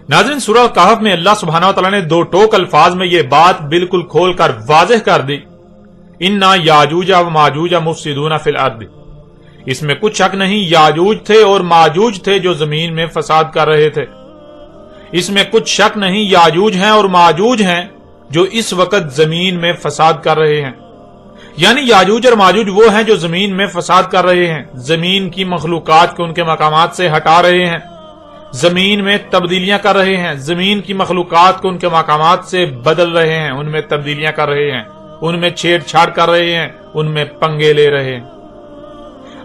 ناظرین، سورہ کہف میں اللہ سبحانہ وتعالی نے دو ٹوک الفاظ میں یہ بات بالکل کھول کر واضح کر دی، انا یاجوج و ماجوج مفسدون فی الارض۔ اس میں کچھ شک نہیں، یاجوج تھے اور ماجوج تھے جو زمین میں فساد کر رہے تھے۔ اس میں کچھ شک نہیں، یاجوج ہیں اور ماجوج ہیں جو اس وقت زمین میں فساد کر رہے ہیں۔ یعنی یاجوج اور ماجوج وہ ہیں جو زمین میں فساد کر رہے ہیں، زمین کی مخلوقات کو ان کے مقامات سے ہٹا رہے ہیں، زمین میں تبدیلیاں کر رہے ہیں، زمین کی مخلوقات کو ان کے مقامات سے بدل رہے ہیں، ان میں تبدیلیاں کر رہے ہیں، ان میں چھیڑ چھاڑ کر رہے ہیں، ان میں پنگے لے رہے ہیں۔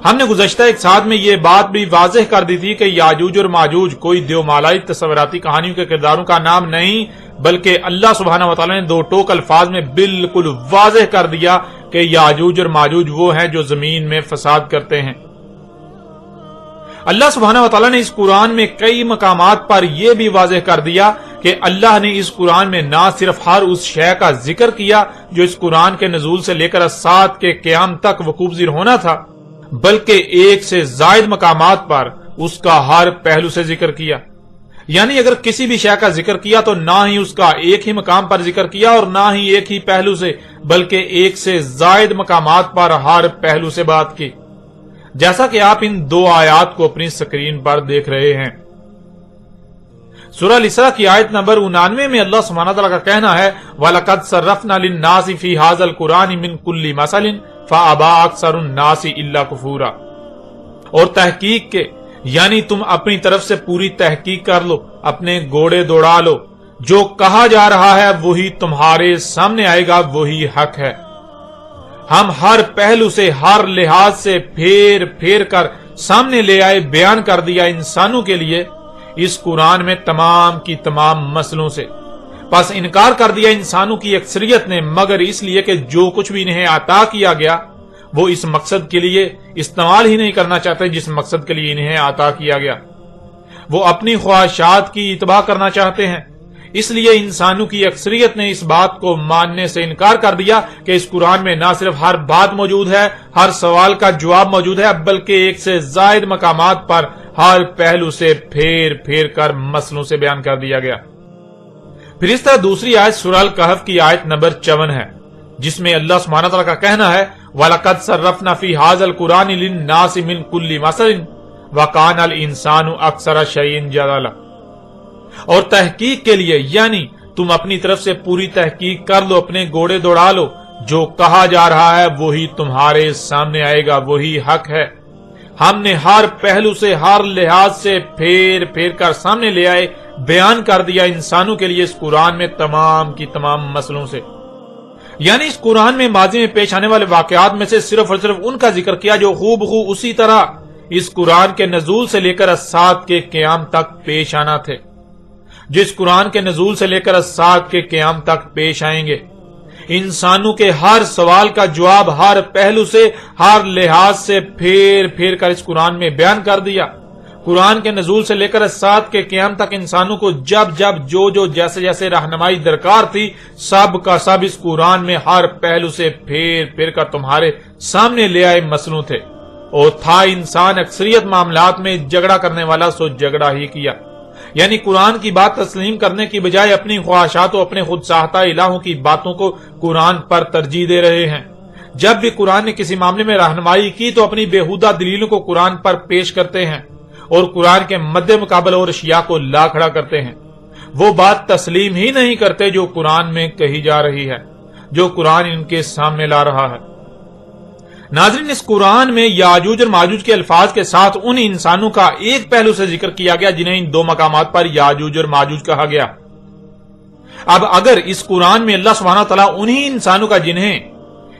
ہم نے گزشتہ ایک ساتھ میں یہ بات بھی واضح کر دی تھی کہ یاجوج اور ماجوج کوئی دیومالائی تصوراتی کہانیوں کے کرداروں کا نام نہیں، بلکہ اللہ سبحانہ وتعالی نے دو ٹوک الفاظ میں بالکل واضح کر دیا کہ یاجوج اور ماجوج وہ ہیں جو زمین میں فساد کرتے ہیں۔ اللہ سبحانہ وتعالی نے اس قرآن میں کئی مقامات پر یہ بھی واضح کر دیا کہ اللہ نے اس قرآن میں نہ صرف ہر اس شے کا ذکر کیا جو اس قرآن کے نزول سے لے کر سات کے قیام تک وقوع پذیر ہونا تھا، بلکہ ایک سے زائد مقامات پر اس کا ہر پہلو سے ذکر کیا۔ یعنی اگر کسی بھی شے کا ذکر کیا تو نہ ہی اس کا ایک ہی مقام پر ذکر کیا اور نہ ہی ایک ہی پہلو سے، بلکہ ایک سے زائد مقامات پر ہر پہلو سے بات کی، جیسا کہ آپ ان دو آیات کو اپنی سکرین پر دیکھ رہے ہیں۔ سورہ الاسراء کی آیت نمبر 99 میں اللہ سبحانہ وتعالی کا کہنا ہے وَلَقَدْ صَرَّفْنَا لِلنَّاسِ فِي هَذَا الْقُرْآنِ مِنْ كُلِّ مَثَلٍ فَأَبَىٰ أَكْثَرُ النَّاسِ إِلَّا كُفُورًا۔ اور تحقیق کے یعنی تم اپنی طرف سے پوری تحقیق کر لو، اپنے گھوڑے دوڑا لو، جو کہا جا رہا ہے وہی تمہارے سامنے آئے گا، وہی حق ہے۔ ہم ہر پہلو سے، ہر لحاظ سے پھیر پھیر کر سامنے لے آئے، بیان کر دیا انسانوں کے لیے اس قرآن میں تمام کی تمام مسئلوں سے۔ بس انکار کر دیا انسانوں کی اکثریت نے، مگر اس لیے کہ جو کچھ بھی انہیں عطا کیا گیا وہ اس مقصد کے لیے استعمال ہی نہیں کرنا چاہتے جس مقصد کے لیے انہیں عطا کیا گیا، وہ اپنی خواہشات کی اتباع کرنا چاہتے ہیں۔ اس لیے انسانوں کی اکثریت نے اس بات کو ماننے سے انکار کر دیا کہ اس قرآن میں نہ صرف ہر بات موجود ہے، ہر سوال کا جواب موجود ہے، بلکہ ایک سے زائد مقامات پر ہر پہلو سے پھیر پھیر کر مسئلوں سے بیان کر دیا گیا۔ پھر اس طرح دوسری آیت سورہ الکہف کی آیت نمبر 54 ہے، جس میں اللہ سبحانہ تعالیٰ کا کہنا ہے وَلَقَدْ صَرَّفْنَا فِي هَذَا الْقُرْآنِ لِلنَّاسِ مِنْ كُلِّ مَثَلٍ وَكَانَ الْإِنسَانُ أَكْثَرَ شَيْءٍ جَدَلًا۔ اور تحقیق کے لیے یعنی تم اپنی طرف سے پوری تحقیق کر لو، اپنے گھوڑے دوڑا لو، جو کہا جا رہا ہے وہی تمہارے سامنے آئے گا، وہی حق ہے۔ ہم نے ہر پہلو سے، ہر لحاظ سے پھیر پھیر کر سامنے لے آئے، بیان کر دیا انسانوں کے لیے اس قرآن میں تمام کی تمام مسئلوں سے۔ یعنی اس قرآن میں ماضی میں پیش آنے والے واقعات میں سے صرف اور صرف ان کا ذکر کیا جو خوب خوب اسی طرح اس قرآن کے نزول سے لے کر سات کے قیام تک پیش آنا تھے، جس قرآن کے نزول سے لے کر سات کے قیام تک پیش آئیں گے۔ انسانوں کے ہر سوال کا جواب ہر پہلو سے، ہر لحاظ سے پھیر پھیر کر اس قرآن میں بیان کر دیا۔ قرآن کے نزول سے لے کر سات کے قیام تک انسانوں کو جب جب جو جیسے جیسے رہنمائی درکار تھی، سب کا سب اس قرآن میں ہر پہلو سے پھیر پھیر کر تمہارے سامنے لے آئے مسئلوں تھے۔ اور تھا انسان اکثریت معاملات میں جھگڑا کرنے والا، سو جھگڑا ہی کیا۔ یعنی قرآن کی بات تسلیم کرنے کی بجائے اپنی خواہشات و اپنے خود ساختہ الہوں کی باتوں کو قرآن پر ترجیح دے رہے ہیں۔ جب بھی قرآن نے کسی معاملے میں رہنمائی کی تو اپنی بےہودہ دلیلوں کو قرآن پر پیش کرتے ہیں اور قرآن کے مد مقابل اور اشیاء کو لا کھڑا کرتے ہیں۔ وہ بات تسلیم ہی نہیں کرتے جو قرآن میں کہی جا رہی ہے، جو قرآن ان کے سامنے لا رہا ہے۔ ناظرین، اس قرآن میں یاجوج اور ماجوج کے الفاظ کے ساتھ ان انسانوں کا ایک پہلو سے ذکر کیا گیا جنہیں ان دو مقامات پر یاجوج اور ماجوج کہا گیا۔ اب اگر اس قرآن میں اللہ سبحانہ تعالیٰ انہی انسانوں کا جنہیں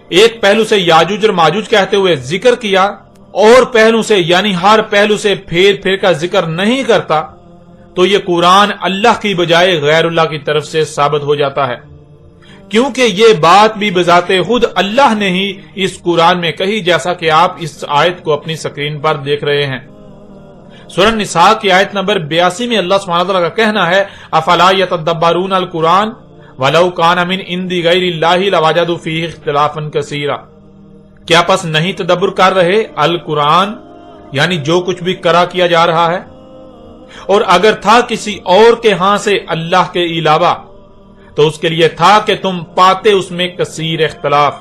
ایک پہلو سے یاجوج اور ماجوج کہتے ہوئے ذکر کیا اور پہلو سے یعنی ہر پہلو سے پھیر پھیر کا ذکر نہیں کرتا، تو یہ قرآن اللہ کی بجائے غیر اللہ کی طرف سے ثابت ہو جاتا ہے، کیونکہ یہ بات بھی بذات خود اللہ نے ہی اس قرآن میں کہی، جیسا کہ آپ اس آیت کو اپنی سکرین پر دیکھ رہے ہیں۔ سورہ نساء کی آیت نمبر 82 میں اللہ سبحانہ وتعالی کا کہنا ہے افلا یتدبرون القرآن ولو کان من عند غیر اللہ لوجدوا فیہ اختلافا کثیرا۔ کیا پس نہیں تدبر کر رہے القرآن، یعنی جو کچھ بھی کرا کیا جا رہا ہے؟ اور اگر تھا کسی اور کے ہاں سے اللہ کے علاوہ تو اس کے لیے تھا کہ تم پاتے اس میں کثیر اختلاف،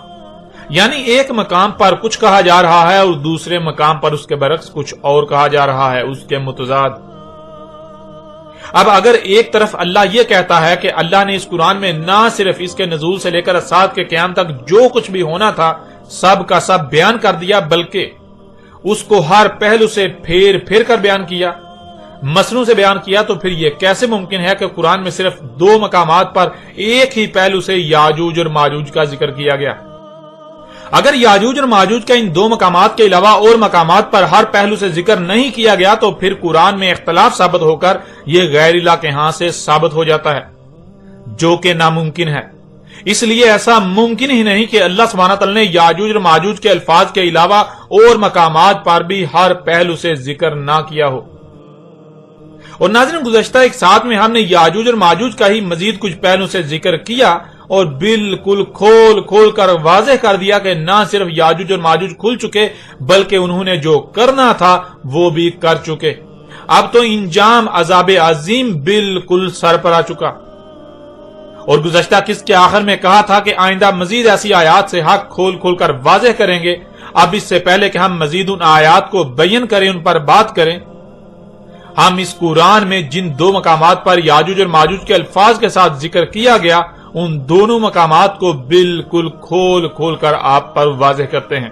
یعنی ایک مقام پر کچھ کہا جا رہا ہے اور دوسرے مقام پر اس کے برعکس کچھ اور کہا جا رہا ہے، اس کے متضاد۔ اب اگر ایک طرف اللہ یہ کہتا ہے کہ اللہ نے اس قرآن میں نہ صرف اس کے نزول سے لے کر ساعت کے قیام تک جو کچھ بھی ہونا تھا سب کا سب بیان کر دیا، بلکہ اس کو ہر پہلو سے پھیر پھیر کر بیان کیا، مصنوع سے بیان کیا، تو پھر یہ کیسے ممکن ہے کہ قرآن میں صرف 2 مقامات پر ایک ہی پہلو سے یاجوج اور ماجوج کا ذکر کیا گیا؟ اگر یاجوج اور ماجوج کا ان 2 مقامات کے علاوہ اور مقامات پر ہر پہلو سے ذکر نہیں کیا گیا تو پھر قرآن میں اختلاف ثابت ہو کر یہ غیر الہ کے ہاں سے ثابت ہو جاتا ہے، جو کہ ناممکن ہے۔ اس لیے ایسا ممکن ہی نہیں کہ اللہ سبحانہ تعالی نے یاجوج اور ماجوج کے الفاظ کے علاوہ اور مقامات پر بھی ہر پہلو سے ذکر نہ کیا ہو۔ اور ناظرین، گزشتہ ایک ساتھ میں ہم نے یاجوج اور ماجوج کا ہی مزید کچھ پہلو سے ذکر کیا اور بالکل کھول کھول کر واضح کر دیا کہ نہ صرف یاجوج اور ماجوج کھل چکے بلکہ انہوں نے جو کرنا تھا وہ بھی کر چکے۔ اب تو انجام عذاب عظیم بالکل سر پر آ چکا۔ اور گزشتہ قسط کے آخر میں کہا تھا کہ آئندہ مزید ایسی آیات سے حق کھول کھول کر واضح کریں گے۔ اب اس سے پہلے کہ ہم مزید ان آیات کو بیان کریں، ان پر بات کریں، ہم اس قرآن میں جن 2 مقامات پر یاجوج اور ماجوج کے الفاظ کے ساتھ ذکر کیا گیا ان دونوں مقامات کو بالکل کھول کھول کر آپ پر واضح کرتے ہیں،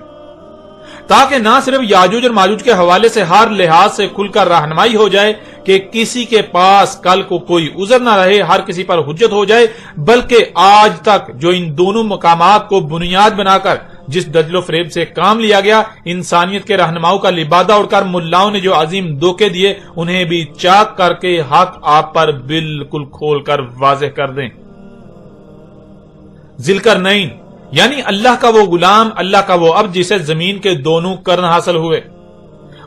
تاکہ نہ صرف یاجوج اور ماجوج کے حوالے سے ہر لحاظ سے کھل کر رہنمائی ہو جائے کہ کسی کے پاس کل کو کوئی عذر نہ رہے، ہر کسی پر حجت ہو جائے، بلکہ آج تک جو ان دونوں مقامات کو بنیاد بنا کر جس دجل و فریب سے کام لیا گیا، انسانیت کے رہنماؤں کا لبادہ اڑ کر ملاؤں نے جو عظیم دھوکے دیے انہیں بھی چاک کر کے حق آپ پر بالکل کھول کر واضح کر دیں۔ ذوالقرنین یعنی اللہ کا وہ غلام، اللہ کا وہ عبد جسے زمین کے دونوں کرن حاصل ہوئے،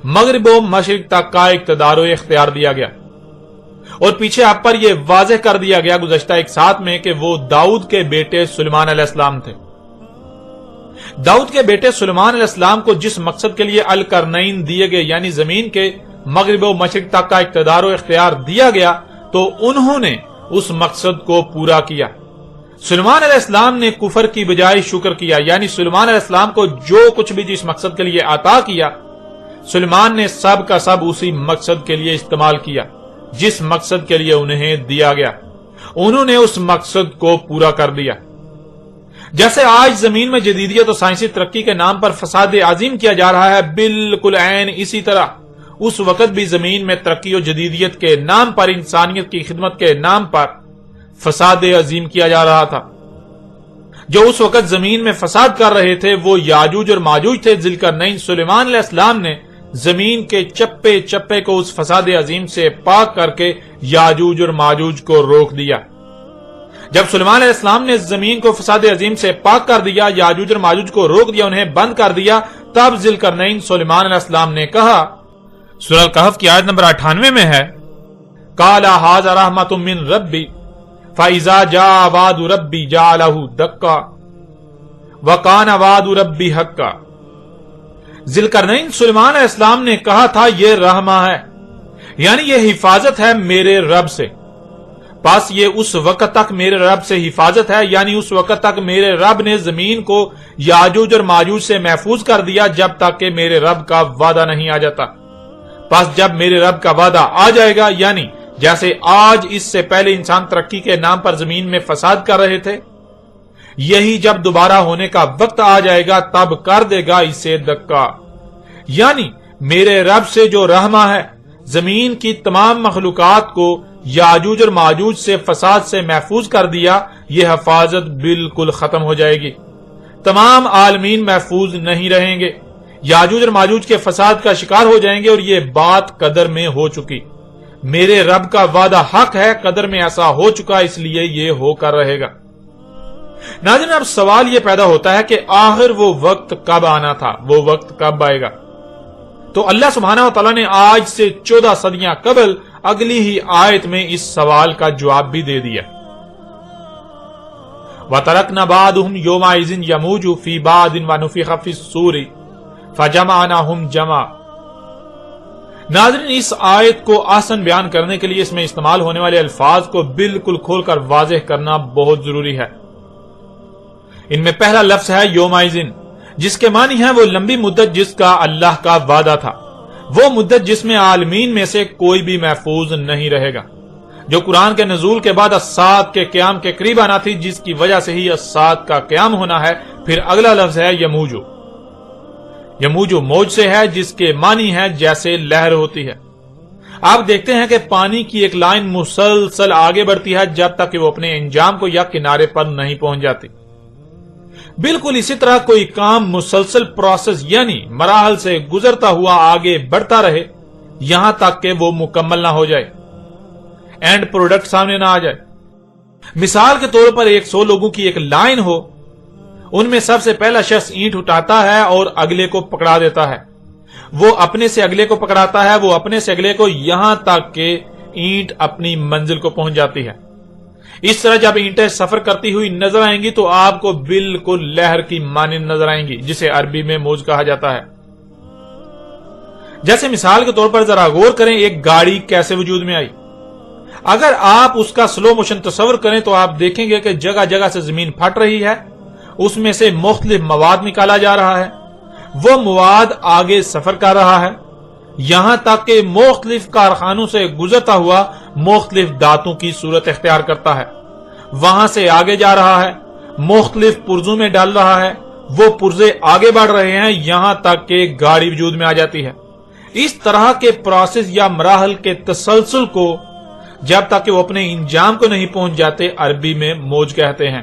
مغرب و مشرق تک کا اقتدار و اختیار دیا گیا، اور پیچھے آپ پر یہ واضح کر دیا گیا گزشتہ ایک ساتھ میں کہ وہ داؤد کے بیٹے سلیمان علیہ السلام تھے۔ داؤد کے بیٹے سلیمان علیہ السلام کو جس مقصد کے لیے القرنین دیے گئے یعنی زمین کے مغرب و مشرق تک کا اقتدار و اختیار دیا گیا تو انہوں نے اس مقصد کو پورا کیا۔ سلیمان علیہ السلام نے کفر کی بجائے شکر کیا، یعنی سلیمان علیہ السلام کو جو کچھ بھی جس مقصد کے لیے عطا کیا سلیمان نے سب کا سب اسی مقصد کے لیے استعمال کیا جس مقصد کے لیے انہیں دیا گیا، انہوں نے اس مقصد کو پورا کر دیا۔ جیسے آج زمین میں جدیدیت اور سائنسی ترقی کے نام پر فساد عظیم کیا جا رہا ہے، بالکل عین اسی طرح اس وقت بھی زمین میں ترقی اور جدیدیت کے نام پر، انسانیت کی خدمت کے نام پر فساد عظیم کیا جا رہا تھا۔ جو اس وقت زمین میں فساد کر رہے تھے وہ یاجوج اور ماجوج تھے۔ ذوالقرنین سلیمان علیہ السلام نے زمین کے چپے چپے کو اس فساد عظیم سے پاک کر کے یاجوج اور ماجوج کو روک دیا۔ جب سلیمان علیہ السلام نے زمین کو فساد عظیم سے پاک کر دیا، یاجوج اور ماجوج کو روک دیا، انہیں بند کر دیا، تب ذوالقرنین سلیمان علیہ السلام نے کہا، سورہ الکہف کی آیت نمبر 98 میں ہے، قَالَ هَٰذَا رَحْمَةٌ مِّن رَبِّي فَإِذَا جَاءَ وَعْدُ رَبِّي جَعَلَهُ دَكَّا وَكَانَ وَعْدُ رَبِّي حَقًّا۔ ذوالقرنین سلیمان علیہ السلام نے کہا تھا یہ رحمہ ہے، یعنی یہ حفاظت ہے میرے رب سے، بس یہ اس وقت تک میرے رب سے حفاظت ہے، یعنی اس وقت تک میرے رب نے زمین کو یاجوج اور ماجوج سے محفوظ کر دیا جب تک کہ میرے رب کا وعدہ نہیں آ جاتا۔ بس جب میرے رب کا وعدہ آ جائے گا، یعنی جیسے آج اس سے پہلے انسان ترقی کے نام پر زمین میں فساد کر رہے تھے، یہی جب دوبارہ ہونے کا وقت آ جائے گا تب کر دے گا اسے دکا، یعنی میرے رب سے جو رحمہ ہے زمین کی تمام مخلوقات کو یاجوج اور ماجوج سے فساد سے محفوظ کر دیا، یہ حفاظت بالکل ختم ہو جائے گی، تمام عالمین محفوظ نہیں رہیں گے، یاجوج اور ماجوج کے فساد کا شکار ہو جائیں گے، اور یہ بات قدر میں ہو چکی، میرے رب کا وعدہ حق ہے، قدر میں ایسا ہو چکا، اس لیے یہ ہو کر رہے گا۔ ناظرین، اب سوال یہ پیدا ہوتا ہے کہ آخر وہ وقت کب آنا تھا، وہ وقت کب آئے گا؟ تو اللہ سبحانہ و تعالیٰ نے آج سے 14 صدیاں قبل اگلی ہی آیت میں اس سوال کا جواب بھی دے دیا۔ وَتَرَكْنَا بَعْضَهُمْ يَوْمَئِذٍ يَمُوجُ فِي بَعْضٍ وَنُفِخَ فِي الصُّورِ فَجَمَعْنَاهُمْ جَمْعًا۔ ناظرین، اس آیت کو آسان بیان کرنے کے لیے اس میں استعمال ہونے والے الفاظ کو بالکل کھول کر واضح کرنا بہت ضروری ہے۔ ان میں پہلا لفظ ہے یومئذ، جس کے معنی ہے وہ لمبی مدت جس کا اللہ کا وعدہ تھا، وہ مدت جس میں عالمین میں سے کوئی بھی محفوظ نہیں رہے گا، جو قرآن کے نزول کے بعد الساعۃ کے قیام کے قریب آنا تھی، جس کی وجہ سے ہی الساعۃ کا قیام ہونا ہے۔ پھر اگلا لفظ ہے یموجو۔ یموجو موج سے ہے، جس کے معنی ہے جیسے لہر ہوتی ہے۔ آپ دیکھتے ہیں کہ پانی کی ایک لائن مسلسل آگے بڑھتی ہے جب تک کہ وہ اپنے انجام کو یا کنارے پر نہیں پہنچ جاتی۔ بالکل اسی طرح کوئی کام مسلسل پروسیس یعنی مراحل سے گزرتا ہوا آگے بڑھتا رہے یہاں تک کہ وہ مکمل نہ ہو جائے، اینڈ پروڈکٹ سامنے نہ آ جائے۔ مثال کے طور پر 100 لوگوں کی ایک لائن ہو، ان میں سب سے پہلا شخص اینٹ اٹھاتا ہے اور اگلے کو پکڑا دیتا ہے، وہ اپنے سے اگلے کو پکڑاتا ہے، وہ اپنے سے اگلے کو، یہاں تک کہ اینٹ اپنی منزل کو پہنچ جاتی ہے۔ اس طرح جب اینٹیں سفر کرتی ہوئی نظر آئیں گی تو آپ کو بالکل لہر کی مانند نظر آئیں گی، جسے عربی میں موج کہا جاتا ہے۔ جیسے مثال کے طور پر ذرا غور کریں، ایک گاڑی کیسے وجود میں آئی۔ اگر آپ اس کا سلو موشن تصور کریں تو آپ دیکھیں گے کہ جگہ جگہ سے زمین پھٹ رہی ہے، اس میں سے مختلف مواد نکالا جا رہا ہے، وہ مواد آگے سفر کر رہا ہے، یہاں تک کہ مختلف کارخانوں سے گزرتا ہوا مختلف دھاتوں کی صورت اختیار کرتا ہے، وہاں سے آگے جا رہا ہے، مختلف پرزوں میں ڈال رہا ہے، وہ پرزے آگے بڑھ رہے ہیں، یہاں تک کہ گاڑی وجود میں آ جاتی ہے۔ اس طرح کے پروسیس یا مراحل کے تسلسل کو جب تک کہ وہ اپنے انجام کو نہیں پہنچ جاتے عربی میں موج کہتے ہیں۔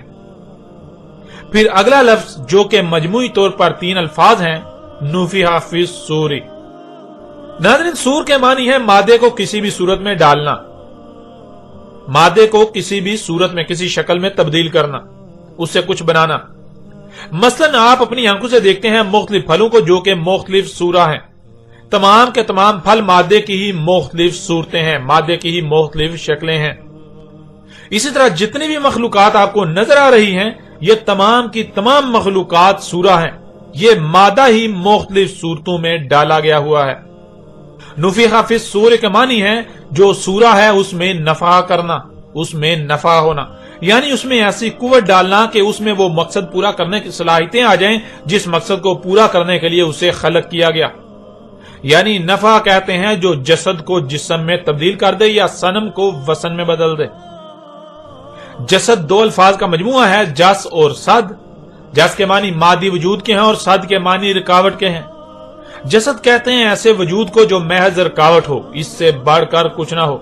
پھر اگلا لفظ جو کہ مجموعی طور پر 3 الفاظ ہیں، نفخ فی الصور۔ ناظرین، سور کے معنی ہے مادے کو کسی بھی صورت میں ڈالنا، مادے کو کسی بھی صورت میں کسی شکل میں تبدیل کرنا، اس سے کچھ بنانا۔ مثلا آپ اپنی آنکھوں سے دیکھتے ہیں مختلف پھلوں کو جو کہ مختلف صورت ہیں، تمام کے تمام پھل مادے کی ہی مختلف صورتیں ہیں، مادے کی ہی مختلف شکلیں ہیں۔ اسی طرح جتنی بھی مخلوقات آپ کو نظر آ رہی ہیں، یہ تمام کی تمام مخلوقات سورہ ہیں، یہ مادہ ہی مختلف صورتوں میں ڈالا گیا ہوا ہے۔ نفخ فی الصور کے معنی ہے جو سورہ ہے اس میں نفع کرنا، اس میں نفع ہونا، یعنی اس میں ایسی قوت ڈالنا کہ اس میں وہ مقصد پورا کرنے کی صلاحیتیں آ جائیں جس مقصد کو پورا کرنے کے لیے اسے خلق کیا گیا۔ یعنی نفع کہتے ہیں جو جسد کو جسم میں تبدیل کر دے یا صنم کو وسن میں بدل دے۔ جسد 2 الفاظ کا مجموعہ ہے، جس اور صد۔ جس کے معنی مادی وجود کے ہیں اور صد کے معنی رکاوٹ کے ہیں۔ جسد کہتے ہیں ایسے وجود کو جو محض رکاوٹ ہو، اس سے بڑھ کر کچھ نہ ہو۔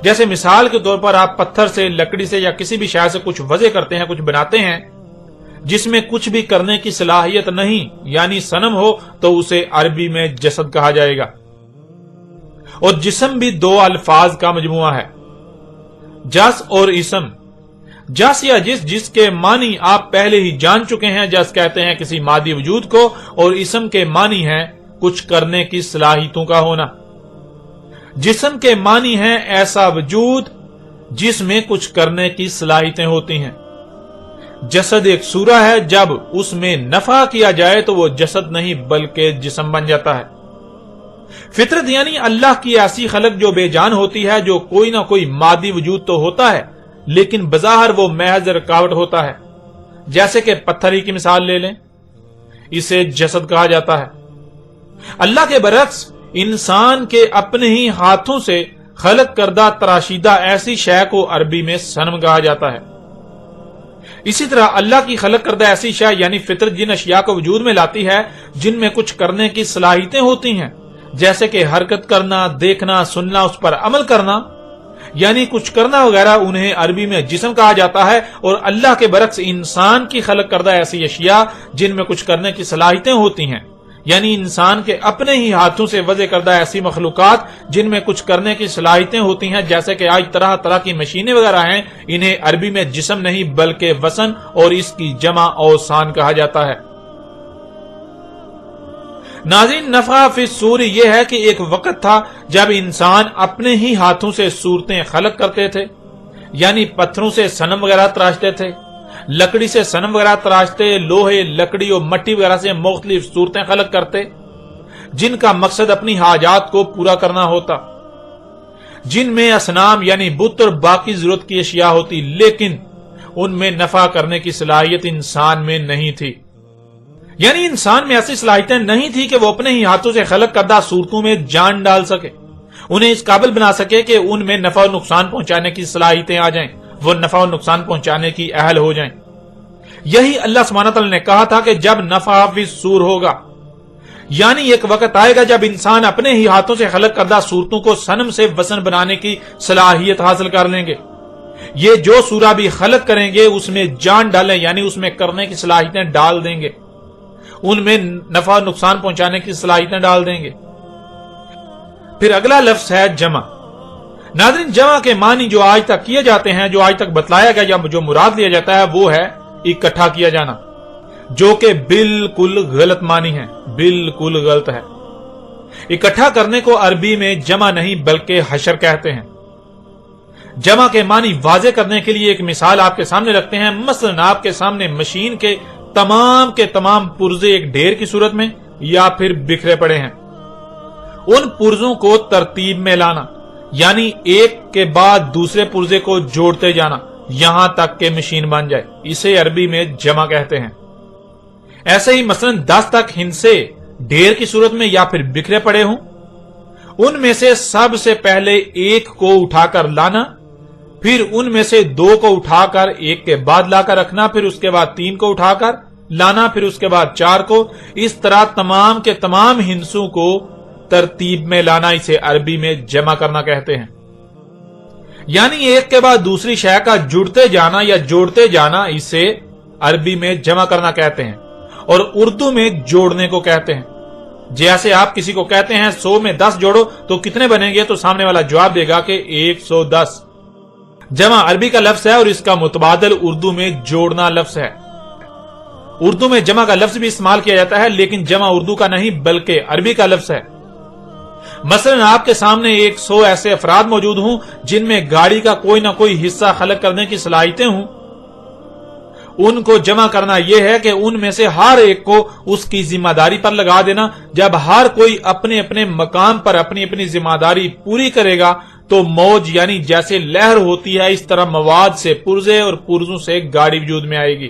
جیسے مثال کے طور پر آپ پتھر سے، لکڑی سے یا کسی بھی شے سے کچھ وضع کرتے ہیں، کچھ بناتے ہیں جس میں کچھ بھی کرنے کی صلاحیت نہیں، یعنی صنم ہو، تو اسے عربی میں جسد کہا جائے گا۔ اور جسم بھی 2 الفاظ کا مجموعہ ہے، جس اور اسم۔ جس یا جس کے معنی آپ پہلے ہی جان چکے ہیں، جس کہتے ہیں کسی مادی وجود کو، اور اسم کے معنی ہے کچھ کرنے کی صلاحیتوں کا ہونا۔ جسم کے معنی ہے ایسا وجود جس میں کچھ کرنے کی صلاحیتیں ہوتی ہیں۔ جسد ایک سورہ ہے، جب اس میں نفع کیا جائے تو وہ جسد نہیں بلکہ جسم بن جاتا ہے۔ فطرت یعنی اللہ کی ایسی خلق جو بے جان ہوتی ہے، جو کوئی نہ کوئی مادی وجود تو ہوتا ہے لیکن بظاہر وہ محض رکاوٹ ہوتا ہے۔ جیسے کہ پتھر ہی کی مثال لے لیں، اسے جسد کہا جاتا ہے۔ اللہ کے برعکس انسان کے اپنے ہی ہاتھوں سے خلق کردہ تراشیدہ ایسی شے کو عربی میں صنم کہا جاتا ہے۔ اسی طرح اللہ کی خلق کردہ ایسی شے یعنی فطرت جن اشیاء کو وجود میں لاتی ہے جن میں کچھ کرنے کی صلاحیتیں ہوتی ہیں، جیسے کہ حرکت کرنا، دیکھنا، سننا، اس پر عمل کرنا، یعنی کچھ کرنا وغیرہ، انہیں عربی میں جسم کہا جاتا ہے۔ اور اللہ کے برعکس انسان کی خلق کردہ ایسی اشیاء جن میں کچھ کرنے کی صلاحیتیں ہوتی ہیں، یعنی انسان کے اپنے ہی ہاتھوں سے وضع کردہ ایسی مخلوقات جن میں کچھ کرنے کی صلاحیتیں ہوتی ہیں، جیسے کہ آج طرح طرح کی مشینیں وغیرہ ہیں، انہیں عربی میں جسم نہیں بلکہ وسن اور اس کی جمع اوسان کہا جاتا ہے۔ ناظرین، نفخ فی الصور یہ ہے کہ ایک وقت تھا جب انسان اپنے ہی ہاتھوں سے صورتیں خلق کرتے تھے، یعنی پتھروں سے صنم وغیرہ تراشتے تھے، لکڑی سے صنم وغیرہ تراشتے، لوہے، لکڑی اور مٹی وغیرہ سے مختلف صورتیں خلق کرتے۔ جن کا مقصد اپنی حاجات کو پورا کرنا ہوتا، جن میں اصنام یعنی بت اور باقی ضرورت کی اشیاء ہوتی، لیکن ان میں نفع کرنے کی صلاحیت انسان میں نہیں تھی۔ یعنی انسان میں ایسی صلاحیتیں نہیں تھی کہ وہ اپنے ہی ہاتھوں سے خلق کردہ صورتوں میں جان ڈال سکے، انہیں اس قابل بنا سکے کہ ان میں نفع و نقصان پہنچانے کی صلاحیتیں آ جائیں، وہ نفع و نقصان پہنچانے کی اہل ہو جائیں۔ یہی اللہ سبحانہ تعالی نے کہا تھا کہ جب نفع فی الصور ہوگا، یعنی ایک وقت آئے گا جب انسان اپنے ہی ہاتھوں سے خلق کردہ صورتوں کو صنم سے وثن بنانے کی صلاحیت حاصل کر لیں گے۔ یہ جو سورہ بھی خلق کریں گے اس میں جان ڈالیں، یعنی اس میں کرنے کی صلاحیتیں ڈال دیں گے، ان میں نفع نقصان پہنچانے کی صلاحیتیں ڈال دیں گے۔ پھر اگلا لفظ ہے جمع۔ ناظرین، جمع کے معنی جو آج تک کیے جاتے ہیں، جو آج تک بتلایا گیا یا جو مراد لیا جاتا ہے، وہ ہے اکٹھا کیا جانا، جو کہ بالکل غلط معنی ہے، بالکل غلط ہے۔ اکٹھا کرنے کو عربی میں جمع نہیں بلکہ حشر کہتے ہیں۔ جمع کے معنی واضح کرنے کے لیے ایک مثال آپ کے سامنے رکھتے ہیں۔ مثلا آپ کے سامنے مشین کے تمام پرزے ایک ڈھیر کی صورت میں یا پھر بکھرے پڑے ہیں، ان پرزوں کو ترتیب میں لانا، یعنی ایک کے بعد دوسرے پرزے کو جوڑتے جانا یہاں تک کہ مشین بن جائے، اسے عربی میں جمع کہتے ہیں۔ ایسے ہی مثلا 10 تک ہندسے ڈھیر کی صورت میں یا پھر بکھرے پڑے ہوں، ان میں سے سب سے پہلے ایک کو اٹھا کر لانا، پھر ان میں سے 2 کو اٹھا کر ایک کے بعد لا کر رکھنا، پھر اس کے بعد 3 کو اٹھا کر لانا، پھر اس کے بعد 4 کو، اس طرح تمام کے تمام ہندسوں کو ترتیب میں لانا، اسے عربی میں جمع کرنا کہتے ہیں۔ یعنی ایک کے بعد دوسری شے کا جڑتے جانا یا جوڑتے جانا، اسے عربی میں جمع کرنا کہتے ہیں، اور اردو میں جوڑنے کو کہتے ہیں۔ جیسے آپ کسی کو کہتے ہیں 100 میں 10 جوڑو تو کتنے بنیں گے، تو سامنے والا جواب دے گا کہ 110۔ جمع عربی کا لفظ ہے اور اس کا متبادل اردو میں جوڑنا لفظ ہے۔ اردو میں جمع کا لفظ بھی استعمال کیا جاتا ہے، لیکن جمع اردو کا نہیں بلکہ عربی کا لفظ ہے۔ مثلا آپ کے سامنے 100 ایسے افراد موجود ہوں جن میں گاڑی کا کوئی نہ کوئی حصہ خلق کرنے کی صلاحیتیں ہوں، ان کو جمع کرنا یہ ہے کہ ان میں سے ہر ایک کو اس کی ذمہ داری پر لگا دینا۔ جب ہر کوئی اپنے اپنے مقام پر اپنی اپنی ذمہ داری پوری کرے گا تو موج یعنی جیسے لہر ہوتی ہے، اس طرح مواد سے پرزے اور پرزوں سے گاڑی وجود میں آئے گی۔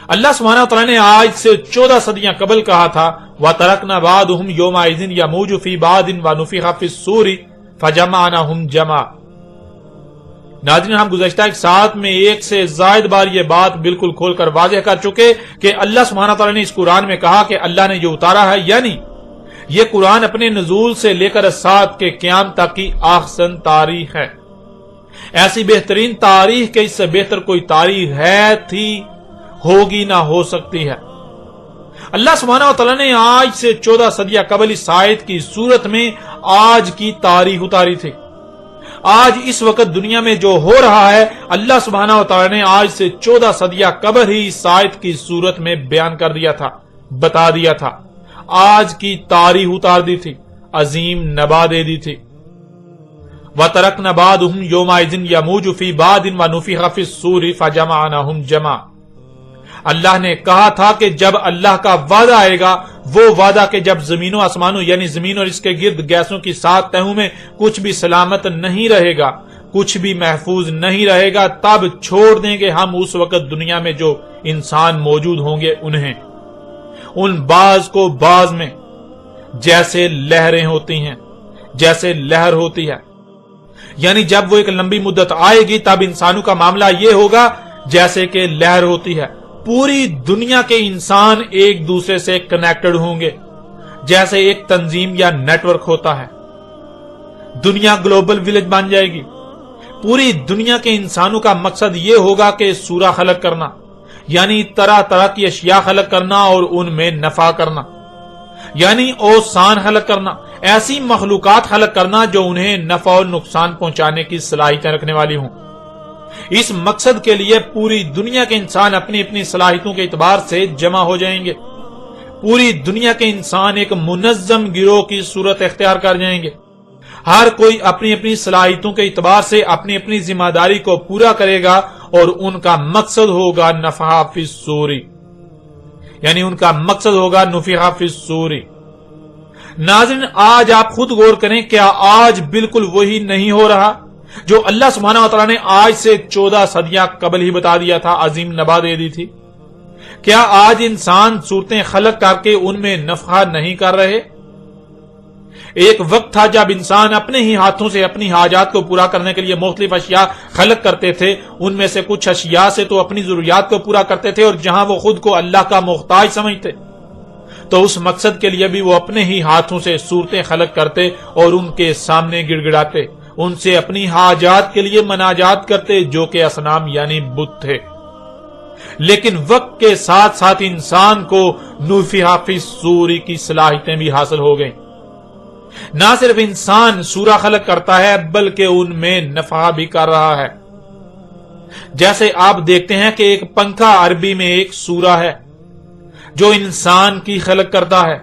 اللہ سبحانہ وتعالی نے آج سے 14 صدیاں قبل کہا تھا وَتَرَكْنَا بَعْضُهُمْ يَوْمَئِذٍ يَمُوجُ فِي بَعْضٍ وَنُفِخَ فِي الصُّورِ فَجَمَعْنَاهُمْ جَمْعًا۔ ناظرین، ہم گزشتہ ایک ساتھ میں ایک سے زائد بار یہ بات بالکل کھول کر واضح کر چکے کہ اللہ سبحانہ تعالی نے اس قرآن میں کہا کہ اللہ نے جو اتارا ہے، یعنی یہ قرآن اپنے نزول سے لے کر ساتھ کے قیام تک کی احسن تاریخ ہے۔ ایسی بہترین تاریخ کہ اس سے بہتر کوئی تاریخ ہے، تھی، ہوگی، نہ ہو سکتی ہے۔ اللہ سبحانہ وتعالی نے آج سے 14 صدیاں قبل اس آیت کی صورت میں آج کی تاریخ اتاری تھی۔ آج اس وقت دنیا میں جو ہو رہا ہے، اللہ سبحانہ وتعالی نے آج سے 14 صدیاں قبل ہی اس آیت کی صورت میں بیان کر دیا تھا، بتا دیا تھا، آج کی تاریخ اتار دی تھی، عظیم نبا دے دی تھی۔ وَتَرَكْنَا بَعْضُهُمْ يَوْمَئِذٍ يَمُوجُ فِي بَعْضٍ وَنُفِخَ فِي الصُّورِ فَجَمَعْنَاهُمْ جَمْعًا۔ اللہ نے کہا تھا کہ جب اللہ کا وعدہ آئے گا، وہ وعدہ کہ جب زمین و آسمانوں یعنی زمین اور اس کے گرد گیسوں کی 7 تہوں میں کچھ بھی سلامت نہیں رہے گا، کچھ بھی محفوظ نہیں رہے گا، تب چھوڑ دیں گے ہم اس وقت دنیا میں جو انسان موجود ہوں گے انہیں، ان بعض کو بعض میں، جیسے لہریں ہوتی ہیں، جیسے لہر ہوتی ہے۔ یعنی جب وہ ایک لمبی مدت آئے گی تب انسانوں کا معاملہ یہ ہوگا جیسے کہ لہر ہوتی ہے، پوری دنیا کے انسان ایک دوسرے سے کنیکٹڈ ہوں گے، جیسے ایک تنظیم یا نیٹ ورک ہوتا ہے۔ دنیا گلوبل ولیج بن جائے گی۔ پوری دنیا کے انسانوں کا مقصد یہ ہوگا کہ سورہ خلق کرنا، یعنی طرح طرح کی اشیاء خلق کرنا اور ان میں نفع کرنا، یعنی اوسان خلق کرنا، ایسی مخلوقات خلق کرنا جو انہیں نفع اور نقصان پہنچانے کی صلاحیتیں رکھنے والی ہوں۔ اس مقصد کے لیے پوری دنیا کے انسان اپنی اپنی صلاحیتوں کے اعتبار سے جمع ہو جائیں گے۔ پوری دنیا کے انسان ایک منظم گروہ کی صورت اختیار کر جائیں گے۔ ہر کوئی اپنی اپنی صلاحیتوں کے اعتبار سے اپنی اپنی ذمہ داری کو پورا کرے گا اور ان کا مقصد ہوگا نفخ فی الصور، یعنی ان کا مقصد ہوگا نفخ فی الصور۔ ناظرین آج آپ خود غور کریں، کیا آج بالکل وہی نہیں ہو رہا جو اللہ سبحانہ و تعالیٰ نے آج سے 14 صدیاں قبل ہی بتا دیا تھا، عظیم نبا دے دی تھی؟ کیا آج انسان صورتیں خلق کر کے ان میں نفع نہیں کر رہے؟ ایک وقت تھا جب انسان اپنے ہی ہاتھوں سے اپنی حاجات کو پورا کرنے کے لیے مختلف اشیاء خلق کرتے تھے، ان میں سے کچھ اشیاء سے تو اپنی ضروریات کو پورا کرتے تھے، اور جہاں وہ خود کو اللہ کا محتاج سمجھتے تو اس مقصد کے لیے بھی وہ اپنے ہی ہاتھوں سے صورتیں خلق کرتے اور ان کے سامنے گڑ گڑاتے، ان سے اپنی حاجات کے لیے مناجات کرتے جو کہ اصنام یعنی بت تھے۔ لیکن وقت کے ساتھ ساتھ انسان کو نفخ فی الصور کی صلاحیتیں بھی حاصل ہو گئیں۔ نہ صرف انسان سورہ خلق کرتا ہے بلکہ ان میں نفع بھی کر رہا ہے۔ جیسے آپ دیکھتے ہیں کہ ایک پنکھا عربی میں ایک سورہ ہے جو انسان کی خلق کرتا ہے۔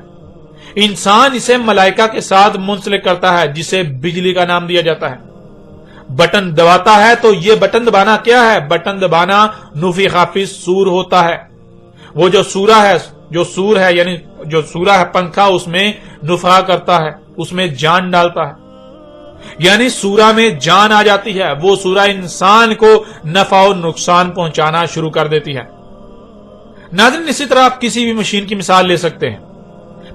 انسان اسے ملائکہ کے ساتھ منسلک کرتا ہے جسے بجلی کا نام دیا جاتا ہے۔ بٹن دباتا ہے تو یہ بٹن دبانا کیا ہے؟ بٹن دبانا نفخ فی الصور ہوتا ہے۔ وہ جو سور ہے یعنی جو سورہ ہے پنکھا، اس میں نفخ کرتا ہے، اس میں جان ڈالتا ہے، یعنی سورہ میں جان آ جاتی ہے۔ وہ سورہ انسان کو نفع و نقصان پہنچانا شروع کر دیتی ہے۔ ناظرین اسی طرح آپ کسی بھی مشین کی مثال لے سکتے ہیں۔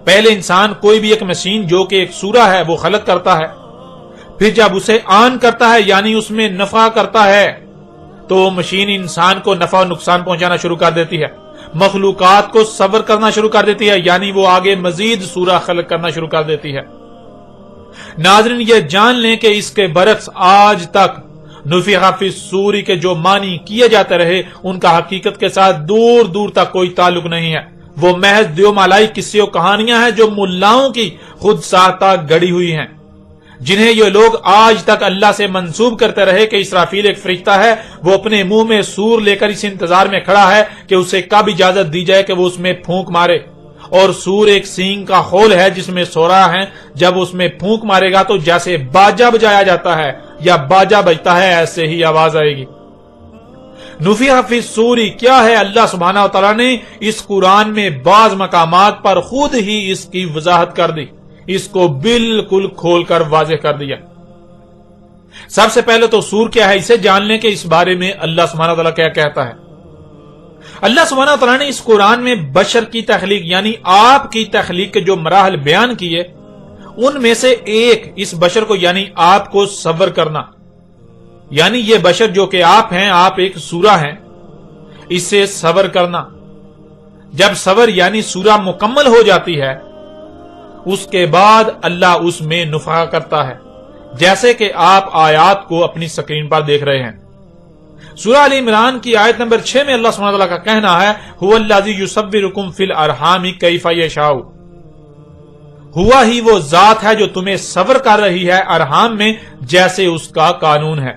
پہلے انسان کوئی بھی ایک مشین جو کہ ایک سورہ ہے وہ خلق کرتا ہے، پھر جب اسے آن کرتا ہے یعنی اس میں نفع کرتا ہے تو وہ مشین انسان کو نفع و نقصان پہنچانا شروع کر دیتی ہے، مخلوقات کو صبر کرنا شروع کر دیتی ہے، یعنی وہ آگے مزید سورہ خلق کرنا شروع کر دیتی ہے۔ ناظرین یہ جان لیں کہ اس کے برعکس آج تک نفخ فی الصور کے جو معنی کیے جاتے رہے ان کا حقیقت کے ساتھ دور دور تک کوئی تعلق نہیں ہے۔ وہ محض دیو مالائی قصے و کہانیاں ہیں جو ملاؤں کی خود ساختہ گڑی ہوئی ہیں، جنہیں یہ لوگ آج تک اللہ سے منسوب کرتے رہے کہ اسرافیل ایک فرشتہ ہے، وہ اپنے منہ میں سور لے کر اس انتظار میں کھڑا ہے کہ اسے کب اجازت دی جائے کہ وہ اس میں پھونک مارے، اور سور ایک سینگ کا خول ہے جس میں سو رہا ہے، جب اس میں پھونک مارے گا تو جیسے باجا بجایا جاتا ہے یا باجا بجتا ہے ایسے ہی آواز آئے گی۔ نفخ فی الصور کیا ہے؟ اللہ سبحانہ و تعالیٰ نے اس قرآن میں بعض مقامات پر خود ہی اس کی وضاحت کر دی، اس کو بالکل کھول کر واضح کر دیا۔ سب سے پہلے تو سور کیا ہے اسے جان لیں کہ اس بارے میں اللہ سبحانہ و تعالیٰ کیا کہتا ہے۔ اللہ سبحانہ و تعالیٰ نے اس قرآن میں بشر کی تخلیق یعنی آپ کی تخلیق کے جو مراحل بیان کیے، ان میں سے ایک اس بشر کو یعنی آپ کو صبر کرنا، یعنی یہ بشر جو کہ آپ ہیں، آپ ایک سورہ ہیں، اسے صبر کرنا۔ جب صبر یعنی سورہ مکمل ہو جاتی ہے اس کے بعد اللہ اس میں نفخ کرتا ہے، جیسے کہ آپ آیات کو اپنی سکرین پر دیکھ رہے ہیں۔ سورہ آل عمران کی آیت نمبر 6 میں اللہ سبحانہ وتعالی کا کہنا ہے هو الذی یصورکم فی الارحام کیف یشاء، ہوا ہی وہ ذات ہے جو تمہیں صبر کر رہی ہے ارحام میں جیسے اس کا قانون ہے،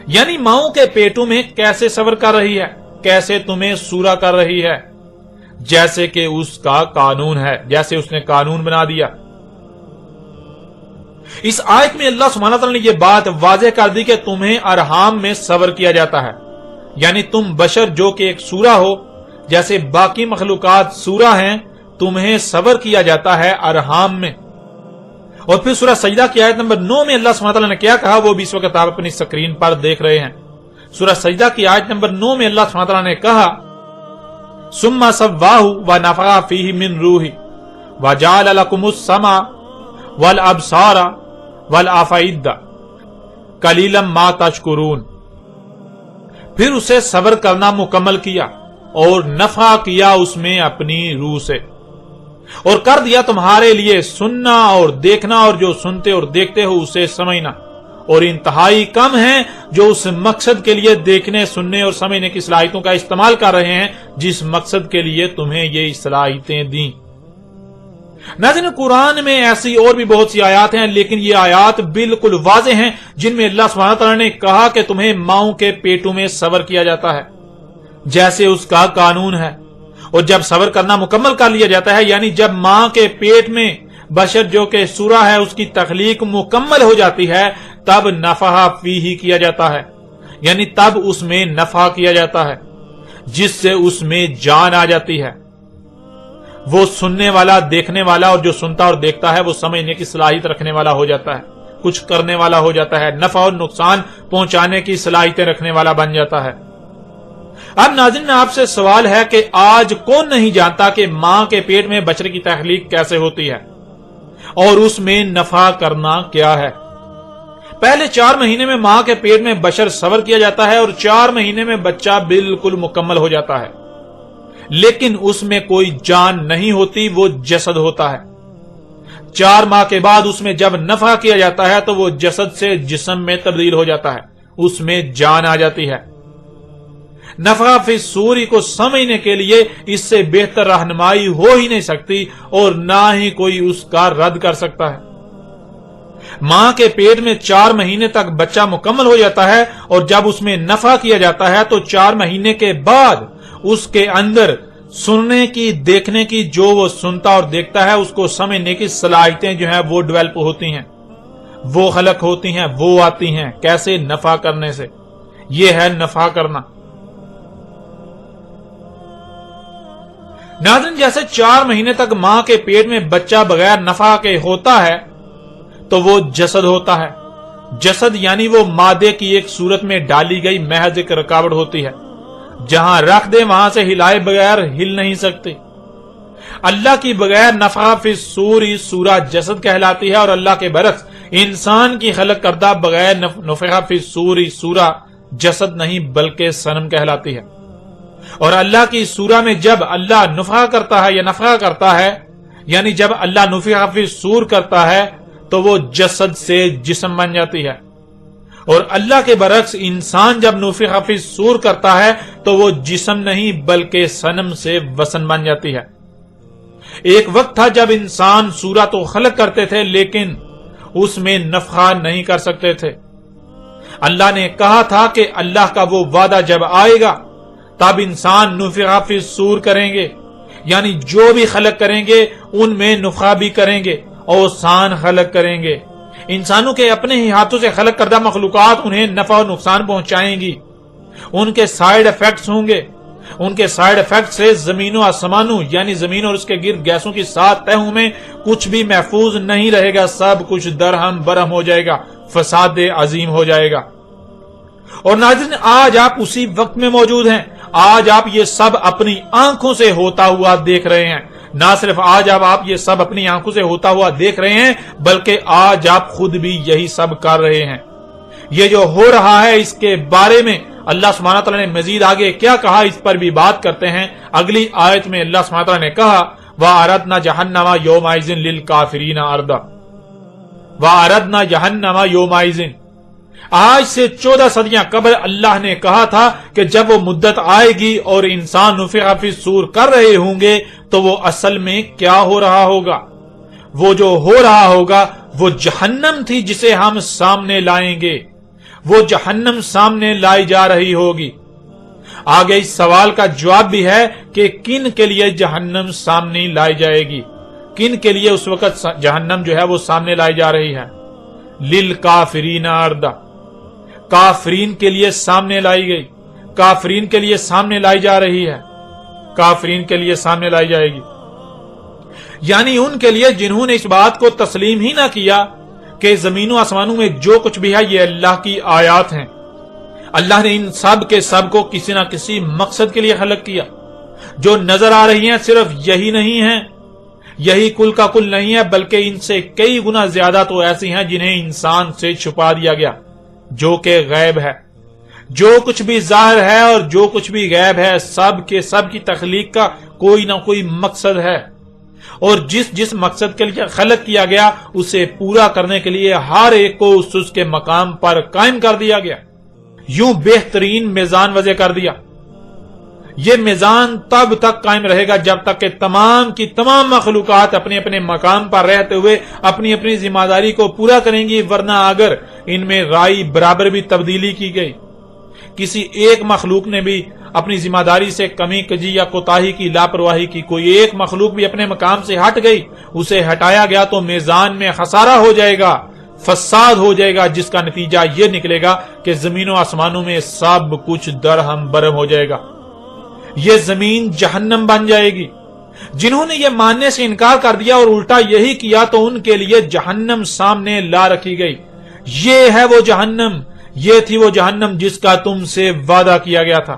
یعنی ماؤں کے پیٹوں میں کیسے صبر کر رہی ہے، کیسے تمہیں سورہ کر رہی ہے، جیسے کہ اس کا قانون ہے، جیسے اس نے قانون بنا دیا۔ اس آیت میں اللہ سبحانہ وتعالی نے یہ بات واضح کر دی کہ تمہیں ارحام میں صبر کیا جاتا ہے، یعنی تم بشر جو کہ ایک سورہ ہو، جیسے باقی مخلوقات سورہ ہیں، تمہیں صبر کیا جاتا ہے ارحام میں۔ اور پھر سورہ سجدہ کی آیت نمبر 9 میں اللہ سبحانہ وتعالی نے کیا کہا وہ بھی اس وقت آپ اپنی سکرین پر دیکھ رہے ہیں۔ سورہ سجدہ کی آیت نمبر 9 میں اللہ سبحانہ وتعالی نے کہا ثم سواہ ونفخ فیہ من روحہ وجعل لکم السمع والابصار والافئدہ قلیلا ما تشکرون، پھر اسے صبر کرنا مکمل کیا اور نفع کیا اس میں اپنی روح سے، اور کر دیا تمہارے لیے سننا اور دیکھنا، اور جو سنتے اور دیکھتے ہو اسے سمجھنا، اور انتہائی کم ہیں جو اس مقصد کے لیے دیکھنے سننے اور سمجھنے کی صلاحیتوں کا استعمال کر رہے ہیں جس مقصد کے لیے تمہیں یہ صلاحیتیں دیں۔ ناظرین قرآن میں ایسی اور بھی بہت سی آیات ہیں، لیکن یہ آیات بالکل واضح ہیں جن میں اللہ سبحانہ تعالیٰ نے کہا کہ تمہیں ماؤں کے پیٹوں میں صبر کیا جاتا ہے جیسے اس کا قانون ہے، اور جب صبر کرنا مکمل کر لیا جاتا ہے یعنی جب ماں کے پیٹ میں بشر جو کہ سورہ ہے اس کی تخلیق مکمل ہو جاتی ہے تب نفخ فیہ کیا جاتا ہے، یعنی تب اس میں نفخ کیا جاتا ہے جس سے اس میں جان آ جاتی ہے۔ وہ سننے والا، دیکھنے والا، اور جو سنتا اور دیکھتا ہے وہ سمجھنے کی صلاحیت رکھنے والا ہو جاتا ہے، کچھ کرنے والا ہو جاتا ہے، نفع اور نقصان پہنچانے کی صلاحیتیں رکھنے والا بن جاتا ہے۔ اب ناظرین آپ سے سوال ہے کہ آج کون نہیں جانتا کہ ماں کے پیٹ میں بچے کی تخلیق کیسے ہوتی ہے اور اس میں نفع کرنا کیا ہے؟ پہلے 4 مہینے میں ماں کے پیٹ میں بشر صبر کیا جاتا ہے اور 4 مہینے میں بچہ بالکل مکمل ہو جاتا ہے، لیکن اس میں کوئی جان نہیں ہوتی، وہ جسد ہوتا ہے۔ 4 ماہ کے بعد اس میں جب نفع کیا جاتا ہے تو وہ جسد سے جسم میں تبدیل ہو جاتا ہے، اس میں جان آ جاتی ہے۔ نفخہ فی الصور کو سمجھنے کے لیے اس سے بہتر رہنمائی ہو ہی نہیں سکتی اور نہ ہی کوئی اس کا رد کر سکتا ہے۔ ماں کے پیٹ میں 4 مہینے تک بچہ مکمل ہو جاتا ہے اور جب اس میں نفع کیا جاتا ہے تو 4 مہینے کے بعد اس کے اندر سننے کی، دیکھنے کی، جو وہ سنتا اور دیکھتا ہے اس کو سمجھنے کی صلاحیتیں جو ہیں وہ ڈیولپ ہوتی ہیں، وہ خلق ہوتی ہیں، وہ آتی ہیں۔ کیسے؟ نفع کرنے سے۔ یہ ہے نفع کرنا۔ ناظرین جیسے 4 مہینے تک ماں کے پیٹ میں بچہ بغیر نفع کے ہوتا ہے تو وہ جسد ہوتا ہے۔ جسد یعنی وہ مادے کی ایک صورت میں ڈالی گئی محض ایک رکاوٹ ہوتی ہے، جہاں رکھ دے وہاں سے ہلائے بغیر ہل نہیں سکتی۔ اللہ کی بغیر نفخہ فی الصور سورہ جسد کہلاتی ہے، اور اللہ کے برعکس انسان کی خلق کردہ بغیر نفخہ فی الصور سورہ جسد نہیں بلکہ صنم کہلاتی ہے۔ اور اللہ کی سورہ میں جب اللہ نفخہ کرتا ہے یا نفخہ کرتا ہے، یعنی جب اللہ نفخہ فی الصور کرتا ہے تو وہ جسد سے جسم بن جاتی ہے، اور اللہ کے برعکس انسان جب نفخہ فی الصور کرتا ہے تو وہ جسم نہیں بلکہ صنم سے وثن بن جاتی ہے۔ ایک وقت تھا جب انسان سورہ تو خلق کرتے تھے لیکن اس میں نفخہ نہیں کر سکتے تھے۔ اللہ نے کہا تھا کہ اللہ کا وہ وعدہ جب آئے گا تب انسان نفخہ فی الصور کریں گے، یعنی جو بھی خلق کریں گے ان میں نفخہ بھی کریں گے، اوسان خلق کریں گے۔ انسانوں کے اپنے ہی ہاتھوں سے خلق کردہ مخلوقات انہیں نفع اور نقصان پہنچائیں گی، ان کے سائیڈ ایفیکٹس ہوں گے، ان کے سائیڈ ایفیکٹ سے زمین و آسمانوں یعنی زمین اور اس کے گرد گیسوں کی 7 تہوں میں کچھ بھی محفوظ نہیں رہے گا، سب کچھ درہم برہم ہو جائے گا، فساد عظیم ہو جائے گا۔ اور ناظرین آج آپ اسی وقت میں موجود ہیں، آج آپ یہ سب اپنی آنکھوں سے ہوتا ہوا دیکھ رہے ہیں۔ نہ صرف آج آپ یہ سب اپنی آنکھوں سے ہوتا ہوا دیکھ رہے ہیں بلکہ آج آپ خود بھی یہی سب کر رہے ہیں۔ یہ جو ہو رہا ہے اس کے بارے میں اللہ سبحانہ تعالیٰ نے مزید آگے کیا کہا اس پر بھی بات کرتے ہیں۔ اگلی آیت میں اللہ سبحانہ تعالیٰ نے کہا وَأَرَدْنَا جَهَنَّمَ يَوْمَئِذٍ لِلْكَافِرِينَ عَرْضًا وَأَرَدْنَا جَهَنَّمَ يَوْمَئِذٍ۔ آج سے 14 صدیاں قبل اللہ نے کہا تھا کہ جب وہ مدت آئے گی اور انسان نفخہ فی الصور کر رہے ہوں گے تو وہ اصل میں کیا ہو رہا ہوگا؟ وہ جو ہو رہا ہوگا وہ جہنم تھی جسے ہم سامنے لائیں گے، وہ جہنم سامنے لائی جا رہی ہوگی۔ آگے اس سوال کا جواب بھی ہے کہ کن کے لیے جہنم سامنے لائی جائے گی، کن کے لیے اس وقت جہنم جو ہے وہ سامنے لائی جا رہی ہے۔ للکافرین عرضا، کافرین کے لیے سامنے لائی گئی، کافرین کے لیے سامنے لائی جا رہی ہے، کافرین کے لیے سامنے لائی جائے گی، یعنی ان کے لیے جنہوں نے اس بات کو تسلیم ہی نہ کیا کہ زمین و آسمانوں میں جو کچھ بھی ہے یہ اللہ کی آیات ہیں۔ اللہ نے ان سب کے سب کو کسی نہ کسی مقصد کے لیے خلق کیا۔ جو نظر آ رہی ہیں صرف یہی نہیں ہے، یہی کل کا کل نہیں ہے، بلکہ ان سے کئی گنا زیادہ تو ایسی ہیں جنہیں انسان سے چھپا دیا گیا، جو کہ غیب ہے۔ جو کچھ بھی ظاہر ہے اور جو کچھ بھی غیب ہے سب کے سب کی تخلیق کا کوئی نہ کوئی مقصد ہے، اور جس مقصد کے لیے خلق کیا گیا اسے پورا کرنے کے لیے ہر ایک کو اس کے مقام پر قائم کر دیا گیا۔ یوں بہترین میزان وضع کر دیا۔ یہ میزان تب تک قائم رہے گا جب تک کہ تمام کی تمام مخلوقات اپنے اپنے مقام پر رہتے ہوئے اپنی اپنی ذمہ داری کو پورا کریں گی، ورنہ اگر ان میں رائی برابر بھی تبدیلی کی گئی، کسی ایک مخلوق نے بھی اپنی ذمہ داری سے کمی کجی یا کوتاہی کی، لاپرواہی کی، کوئی ایک مخلوق بھی اپنے مقام سے ہٹ گئی، اسے ہٹایا گیا تو میزان میں خسارہ ہو جائے گا، فساد ہو جائے گا، جس کا نتیجہ یہ نکلے گا کہ زمین و آسمانوں میں سب کچھ درہم برہم ہو جائے گا۔ یہ زمین جہنم بن جائے گی، جنہوں نے یہ ماننے سے انکار کر دیا اور الٹا یہی کیا تو ان کے لیے جہنم سامنے لا رکھی گئی۔ یہ ہے وہ جہنم، یہ تھی وہ جہنم جس کا تم سے وعدہ کیا گیا تھا۔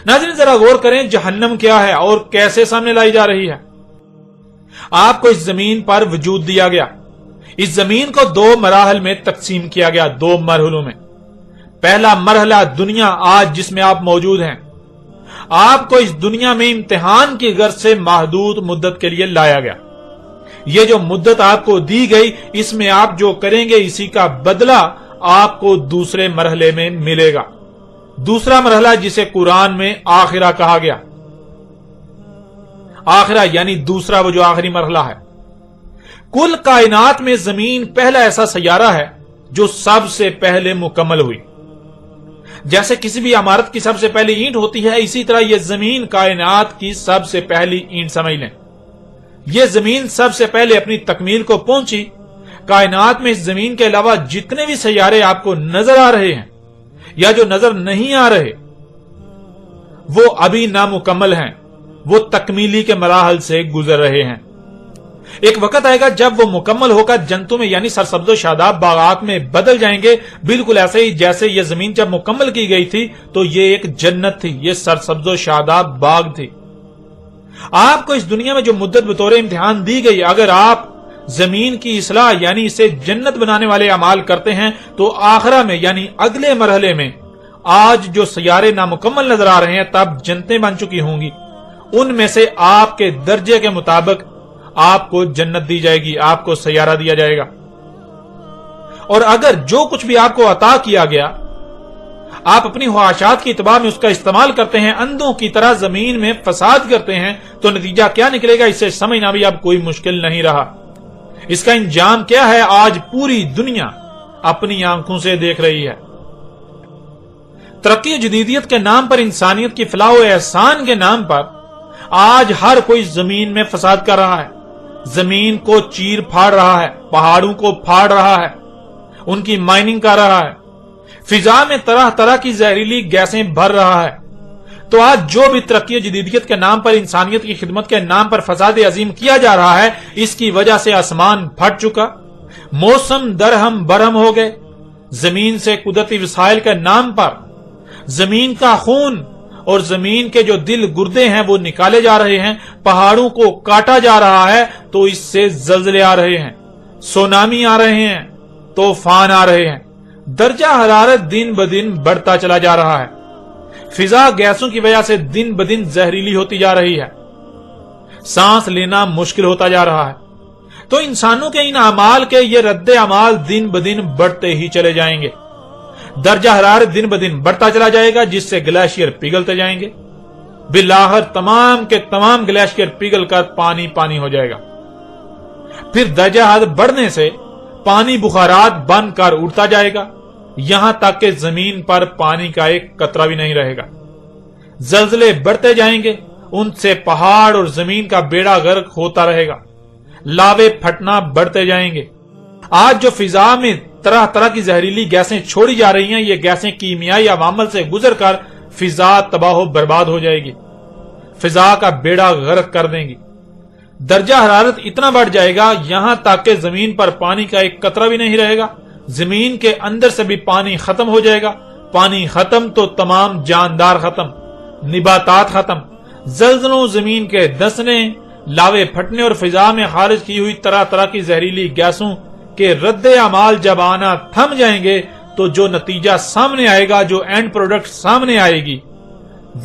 ناظرین ذرا غور کریں جہنم کیا ہے اور کیسے سامنے لائی جا رہی ہے۔ آپ کو اس زمین پر وجود دیا گیا، اس زمین کو دو مراحل میں تقسیم کیا گیا، دو مرحلوں میں۔ پہلا مرحلہ دنیا آج جس میں آپ موجود ہیں، آپ کو اس دنیا میں امتحان کی غرض سے محدود مدت کے لیے لایا گیا۔ یہ جو مدت آپ کو دی گئی اس میں آپ جو کریں گے اسی کا بدلہ آپ کو دوسرے مرحلے میں ملے گا۔ دوسرا مرحلہ جسے قرآن میں آخرہ کہا گیا، آخرہ یعنی دوسرا وہ جو آخری مرحلہ ہے۔ کل کائنات میں زمین پہلا ایسا سیارہ ہے جو سب سے پہلے مکمل ہوئی۔ جیسے کسی بھی عمارت کی سب سے پہلی اینٹ ہوتی ہے، اسی طرح یہ زمین کائنات کی سب سے پہلی اینٹ سمجھ لیں۔ یہ زمین سب سے پہلے اپنی تکمیل کو پہنچی۔ کائنات میں اس زمین کے علاوہ جتنے بھی سیارے آپ کو نظر آ رہے ہیں یا جو نظر نہیں آ رہے، وہ ابھی نامکمل ہیں، وہ تکمیلی کے مراحل سے گزر رہے ہیں۔ ایک وقت آئے گا جب وہ مکمل ہو کر جنتوں میں یعنی سرسبز و شاداب باغات میں بدل جائیں گے، بالکل ایسے ہی جیسے یہ زمین جب مکمل کی گئی تھی تو یہ ایک جنت تھی، یہ سرسبز و شاداب باغ تھی۔ آپ کو اس دنیا میں جو مدت بطور امتحان دی گئی، اگر آپ زمین کی اصلاح یعنی اسے جنت بنانے والے اعمال کرتے ہیں تو آخرہ میں یعنی اگلے مرحلے میں آج جو سیارے نامکمل نظر آ رہے ہیں تب جنتیں بن چکی ہوں گی، ان میں سے آپ کے درجے کے مطابق آپ کو جنت دی جائے گی، آپ کو سیارہ دیا جائے گا۔ اور اگر جو کچھ بھی آپ کو عطا کیا گیا آپ اپنی خواہشات کی اتباع میں اس کا استعمال کرتے ہیں، اندھوں کی طرح زمین میں فساد کرتے ہیں، تو نتیجہ کیا نکلے گا اسے سمجھنا بھی اب کوئی مشکل نہیں رہا۔ اس کا انجام کیا ہے آج پوری دنیا اپنی آنکھوں سے دیکھ رہی ہے۔ ترقی و جدیدیت کے نام پر، انسانیت کی فلاح و احسان کے نام پر آج ہر کوئی زمین میں فساد کر رہا ہے، زمین کو چیر پھاڑ رہا ہے، پہاڑوں کو پھاڑ رہا ہے، ان کی مائننگ کر رہا ہے، فضا میں طرح طرح کی زہریلی گیسیں بھر رہا ہے۔ تو آج جو بھی ترقی و جدیدیت کے نام پر، انسانیت کی خدمت کے نام پر فساد عظیم کیا جا رہا ہے، اس کی وجہ سے آسمان پھٹ چکا، موسم درہم برہم ہو گئے، زمین سے قدرتی وسائل کے نام پر زمین کا خون اور زمین کے جو دل گردے ہیں وہ نکالے جا رہے ہیں، پہاڑوں کو کاٹا جا رہا ہے تو اس سے زلزلے آ رہے ہیں، سونامی آ رہے ہیں، طوفان آ رہے ہیں، درجہ حرارت دن بدن بڑھتا چلا جا رہا ہے، فضا گیسوں کی وجہ سے دن بدن زہریلی ہوتی جا رہی ہے، سانس لینا مشکل ہوتا جا رہا ہے۔ تو انسانوں کے ان اعمال کے یہ رد عمال دن بدن بڑھتے ہی چلے جائیں گے، درجہ حرارت دن بدن بڑھتا چلا جائے گا جس سے گلیشیئر پگھلتے جائیں گے، بالآخر تمام کے تمام گلیشیئر پگھل کر پانی پانی ہو جائے گا۔ پھر درجہ حرارت بڑھنے سے پانی بخارات بن کر اڑتا جائے گا، یہاں تک کہ زمین پر پانی کا ایک قطرہ بھی نہیں رہے گا۔ زلزلے بڑھتے جائیں گے، ان سے پہاڑ اور زمین کا بیڑا غرق ہوتا رہے گا، لاوے پھٹنا بڑھتے جائیں گے۔ آج جو فضا میں طرح طرح کی زہریلی گیسیں چھوڑی جا رہی ہیں، یہ گیسیں کیمیائی عوامل سے گزر کر فضا تباہ و برباد ہو جائے گی، فضا کا بیڑا غرق کر دیں گی۔ درجہ حرارت اتنا بڑھ جائے گا یہاں تک کہ زمین پر پانی کا ایک قطرہ بھی نہیں رہے گا، زمین کے اندر سے بھی پانی ختم ہو جائے گا، پانی ختم تو تمام جاندار ختم، نباتات ختم، زلزلوں، زمین کے دسنے، لاوے پھٹنے اور فضا میں خارج کی ہوئی طرح طرح کی زہریلی گیسوں کے رد عمال جب آنا تھم جائیں گے تو جو نتیجہ سامنے آئے گا، جو اینڈ پروڈکٹ سامنے آئے گی،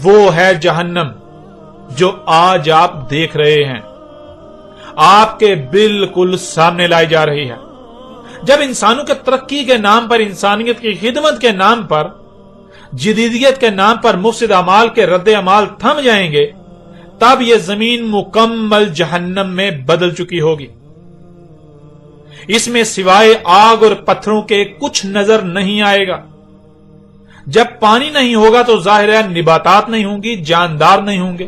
وہ ہے جہنم جو آج آپ دیکھ رہے ہیں، آپ کے بالکل سامنے لائی جا رہی ہے۔ جب انسانوں کے ترقی کے نام پر، انسانیت کی خدمت کے نام پر، جدیدیت کے نام پر مفسد اعمال کے رد عمال تھم جائیں گے، تب یہ زمین مکمل جہنم میں بدل چکی ہوگی۔ اس میں سوائے آگ اور پتھروں کے کچھ نظر نہیں آئے گا۔ جب پانی نہیں ہوگا تو ظاہر ہے نباتات نہیں ہوں گی، جاندار نہیں ہوں گے۔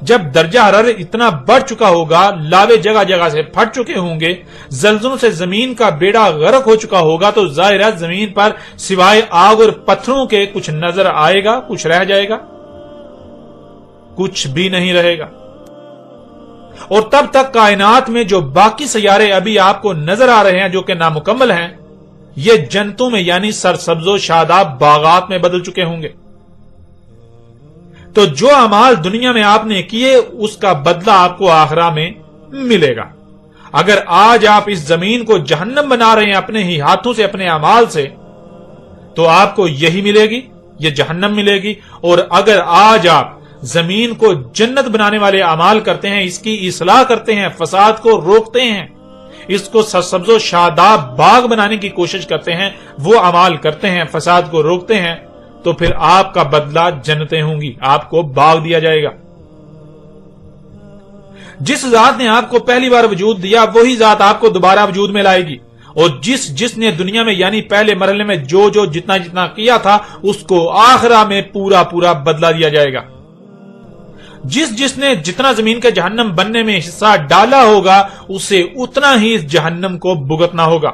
جب درجہ حرارت اتنا بڑھ چکا ہوگا، لاوے جگہ جگہ سے پھٹ چکے ہوں گے، زلزلوں سے زمین کا بیڑا غرق ہو چکا ہوگا، تو ظاہر ہے زمین پر سوائے آگ اور پتھروں کے کچھ نظر آئے گا، کچھ رہ جائے گا؟ کچھ بھی نہیں رہے گا۔ اور تب تک کائنات میں جو باقی سیارے ابھی آپ کو نظر آ رہے ہیں جو کہ نامکمل ہیں، یہ جنتوں میں یعنی سرسبز و شاداب باغات میں بدل چکے ہوں گے۔ تو جو اعمال دنیا میں آپ نے کیے اس کا بدلہ آپ کو آخرہ میں ملے گا۔ اگر آج آپ اس زمین کو جہنم بنا رہے ہیں اپنے ہی ہاتھوں سے، اپنے اعمال سے، تو آپ کو یہی ملے گی، یہ جہنم ملے گی۔ اور اگر آج آپ زمین کو جنت بنانے والے اعمال کرتے ہیں، اس کی اصلاح کرتے ہیں، فساد کو روکتے ہیں، اس کو سرسبز و شاداب باغ بنانے کی کوشش کرتے ہیں، وہ اعمال کرتے ہیں، فساد کو روکتے ہیں، تو پھر آپ کا بدلہ جنتیں ہوں گی، آپ کو باغ دیا جائے گا۔ جس ذات نے آپ کو پہلی بار وجود دیا وہی ذات آپ کو دوبارہ وجود میں لائے گی، اور جس نے دنیا میں یعنی پہلے مرحلے میں جو جتنا کیا تھا اس کو آخرہ میں پورا بدلہ دیا جائے گا۔ جس نے جتنا زمین کے جہنم بننے میں حصہ ڈالا ہوگا اسے اتنا ہی اس جہنم کو بھگتنا ہوگا۔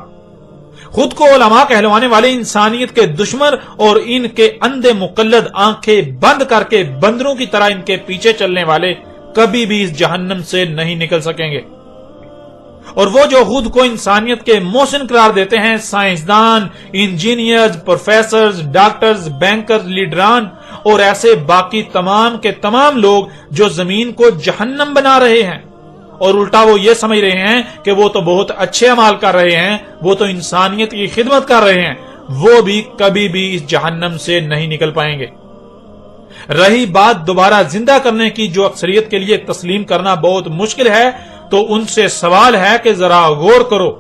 خود کو علماء کہلوانے والے انسانیت کے دشمن اور ان کے اندھے مقلد آنکھیں بند کر کے بندروں کی طرح ان کے پیچھے چلنے والے کبھی بھی اس جہنم سے نہیں نکل سکیں گے۔ اور وہ جو خود کو انسانیت کے محسن قرار دیتے ہیں، سائنسدان، انجینئرز، پروفیسرز، ڈاکٹرز، بینکرز، لیڈران اور ایسے باقی تمام کے تمام لوگ جو زمین کو جہنم بنا رہے ہیں، اور الٹا وہ یہ سمجھ رہے ہیں کہ وہ تو بہت اچھے عمال کر رہے ہیں، وہ تو انسانیت کی خدمت کر رہے ہیں، وہ بھی کبھی بھی اس جہنم سے نہیں نکل پائیں گے۔ رہی بات دوبارہ زندہ کرنے کی، جو اکثریت کے لیے تسلیم کرنا بہت مشکل ہے، تو ان سے سوال ہے کہ ذرا غور کرو،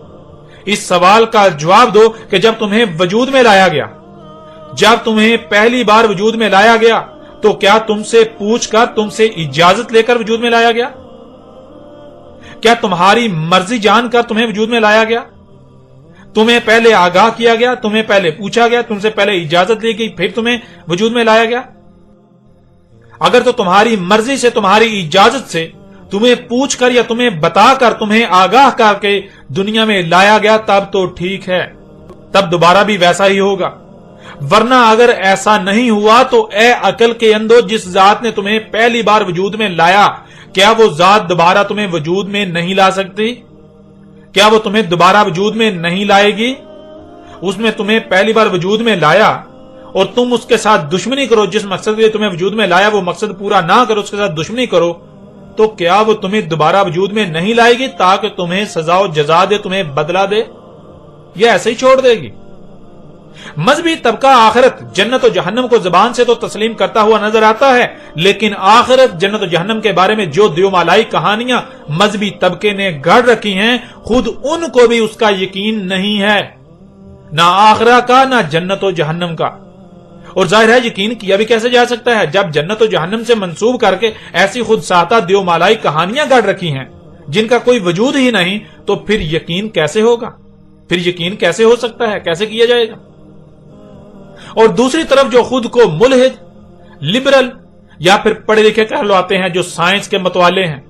اس سوال کا جواب دو کہ جب تمہیں وجود میں لایا گیا، جب تمہیں پہلی بار وجود میں لایا گیا، تو کیا تم سے پوچھ کر، تم سے اجازت لے کر وجود میں لایا گیا؟ کیا تمہاری مرضی جان کر تمہیں وجود میں لایا گیا؟ تمہیں پہلے آگاہ کیا گیا، تمہیں پہلے پوچھا گیا، تم سے پہلے اجازت لی گئی، پھر تمہیں وجود میں لایا گیا؟ اگر تو تمہاری مرضی سے، تمہاری اجازت سے، تمہیں پوچھ کر یا تمہیں بتا کر، تمہیں آگاہ کر کے دنیا میں لایا گیا، تب تو ٹھیک ہے، تب دوبارہ بھی ویسا ہی ہوگا۔ ورنہ اگر ایسا نہیں ہوا تو اے عقل کے اندھو، جس ذات نے تمہیں پہلی بار وجود میں لایا، کیا وہ ذات دوبارہ تمہیں وجود میں نہیں لا سکتی؟ کیا وہ تمہیں دوبارہ وجود میں نہیں لائے گی؟ اس میں تمہیں پہلی بار وجود میں لایا اور تم اس کے ساتھ دشمنی کرو، جس مقصد کے لیے تمہیں وجود میں لایا وہ مقصد پورا نہ کرو، اس کے ساتھ دشمنی کرو، تو کیا وہ تمہیں دوبارہ وجود میں نہیں لائے گی تاکہ تمہیں سزا و جزا دے، تمہیں بدلہ دے، یا ایسے ہی چھوڑ دے گی؟ مذہبی طبقہ آخرت، جنت و جہنم کو زبان سے تو تسلیم کرتا ہوا نظر آتا ہے، لیکن آخرت، جنت و جہنم کے بارے میں جو دیومالائی کہانیاں مذہبی طبقے نے گھڑ رکھی ہیں، خود ان کو بھی اس کا یقین نہیں ہے، نہ آخرہ کا، نہ جنت و جہنم کا۔ اور ظاہر ہے یقین کیا بھی کیسے جا سکتا ہے جب جنت و جہنم سے منسوب کر کے ایسی خود ساختہ دیومالائی کہانیاں گڑ رکھی ہیں جن کا کوئی وجود ہی نہیں، تو پھر یقین کیسے ہوگا؟ پھر یقین کیسے ہو سکتا ہے؟ کیسے کیا جائے گا؟ اور دوسری طرف جو خود کو ملحد، لبرل یا پھر پڑھے لکھے کہلواتے ہیں، جو سائنس کے متوالے ہیں،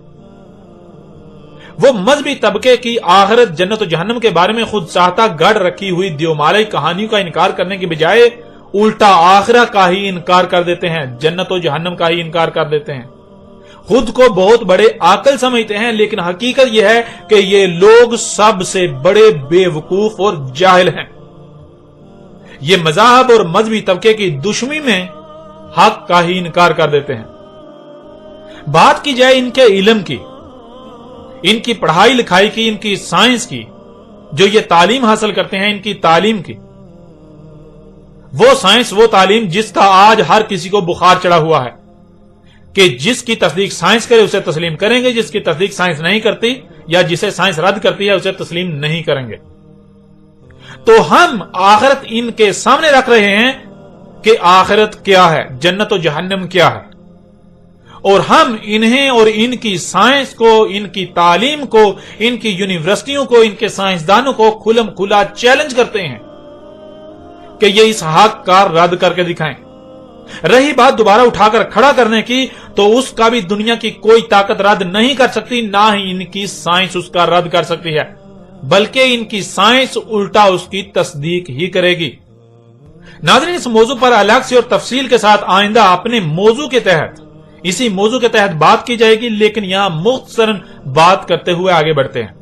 وہ مذہبی طبقے کی آخرت، جنت و جہنم کے بارے میں خود ساختہ گڑ رکھی ہوئی دیومالائی کہانیوں کا انکار کرنے کی بجائے الٹا آخرہ کا ہی انکار کر دیتے ہیں، جنت و جہنم کا ہی انکار کر دیتے ہیں۔ خود کو بہت بڑے عاقل سمجھتے ہیں، لیکن حقیقت یہ ہے کہ یہ لوگ سب سے بڑے بے وقوف اور جاہل ہیں۔ یہ مذاہب اور مذہبی طبقے کی دشمنی میں حق کا ہی انکار کر دیتے ہیں۔ بات کی جائے ان کے علم کی، ان کی پڑھائی لکھائی کی، ان کی سائنس کی، جو یہ تعلیم حاصل کرتے ہیں، ان کی تعلیم کی، وہ سائنس، وہ تعلیم جس کا آج ہر کسی کو بخار چڑھا ہوا ہے کہ جس کی تصدیق سائنس کرے اسے تسلیم کریں گے، جس کی تصدیق سائنس نہیں کرتی یا جسے سائنس رد کرتی ہے اسے تسلیم نہیں کریں گے۔ تو ہم آخرت ان کے سامنے رکھ رہے ہیں کہ آخرت کیا ہے، جنت و جہنم کیا ہے، اور ہم انہیں اور ان کی سائنس کو، ان کی تعلیم کو، ان کی یونیورسٹیوں کو، ان کے سائنسدانوں کو کھلم کھلا چیلنج کرتے ہیں کہ یہ اس حق کا رد کر کے دکھائیں۔ رہی بات دوبارہ اٹھا کر کھڑا کرنے کی، تو اس کا بھی دنیا کی کوئی طاقت رد نہیں کر سکتی، نہ ہی ان کی سائنس اس کا رد کر سکتی ہے، بلکہ ان کی سائنس الٹا اس کی تصدیق ہی کرے گی۔ ناظرین، اس موضوع پر الگ سے اور تفصیل کے ساتھ آئندہ اپنے موضوع کے تحت اسی موضوع کے تحت بات کی جائے گی، لیکن یہاں مختصراً بات کرتے ہوئے آگے بڑھتے ہیں۔